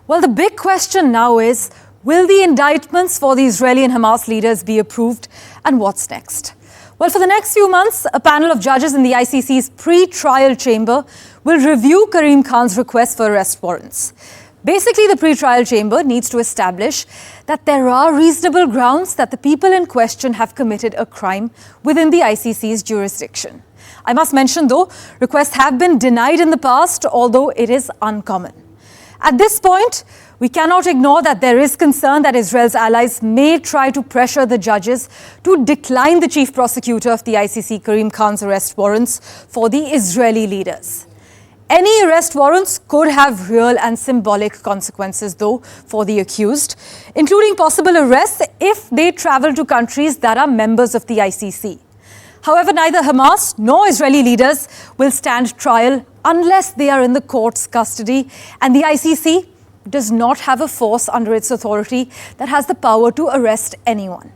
Well, the big question now is, will the indictments for the Israeli and Hamas leaders be approved, and what's next? Well, for the next few months, a panel of judges in the ICC's pre-trial chamber will review Karim Khan's request for arrest warrants. Basically, the pre-trial chamber needs to establish that there are reasonable grounds that the people in question have committed a crime within the ICC's jurisdiction. I must mention, though, requests have been denied in the past, although it is uncommon. At this point, we cannot ignore that there is concern that Israel's allies may try to pressure the judges to decline the chief prosecutor of the ICC, Karim Khan's arrest warrants for the Israeli leaders. Any arrest warrants could have real and symbolic consequences, though, for the accused, including possible arrests if they travel to countries that are members of the ICC. However, neither Hamas nor Israeli leaders will stand trial unless they are in the court's custody, and the ICC does not have a force under its authority that has the power to arrest anyone.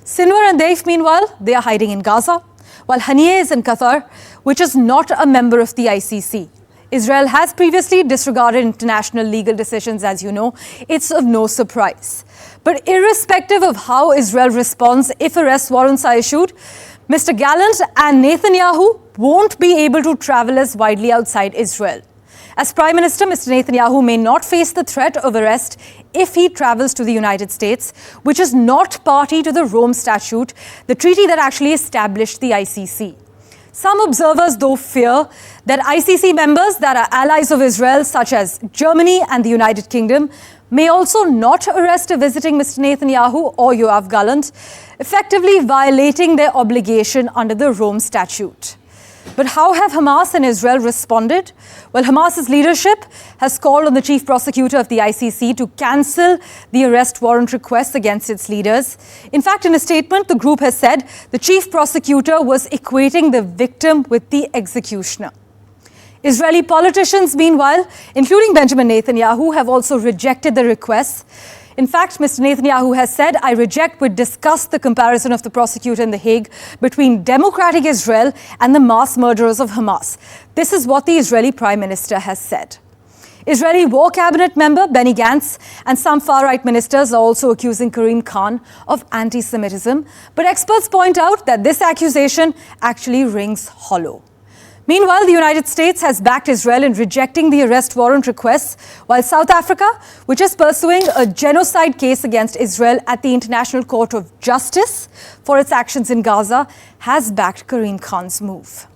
Sinwar and Deif, meanwhile, they are hiding in Gaza, while Haniyeh is in Qatar, which is not a member of the ICC. Israel has previously disregarded international legal decisions, as you know. It's of no surprise. But irrespective of how Israel responds if arrest warrants are issued, Mr. Gallant and Netanyahu won't be able to travel as widely outside Israel. As Prime Minister, Mr. Netanyahu may not face the threat of arrest if he travels to the United States, which is not party to the Rome Statute, the treaty that actually established the ICC. Some observers, though, fear that ICC members that are allies of Israel, such as Germany and the United Kingdom, may also not arrest a visiting Mr. Netanyahu or Yoav Gallant, effectively violating their obligation under the Rome Statute. But how have Hamas and Israel responded? Well, Hamas's leadership has called on the chief prosecutor of the ICC to cancel the arrest warrant requests against its leaders. In fact, in a statement, the group has said the chief prosecutor was equating the victim with the executioner. Israeli politicians, meanwhile, including Benjamin Netanyahu, have also rejected the requests. In fact, Mr. Netanyahu has said, "I reject with disgust the comparison of the prosecutor in The Hague between democratic Israel and the mass murderers of Hamas." This is what the Israeli Prime Minister has said. Israeli War Cabinet member Benny Gantz and some far-right ministers are also accusing Karim Khan of anti-Semitism. But experts point out that this accusation actually rings hollow. Meanwhile, the United States has backed Israel in rejecting the arrest warrant requests, while South Africa, which is pursuing a genocide case against Israel at the International Court of Justice for its actions in Gaza, has backed Karim Khan's move.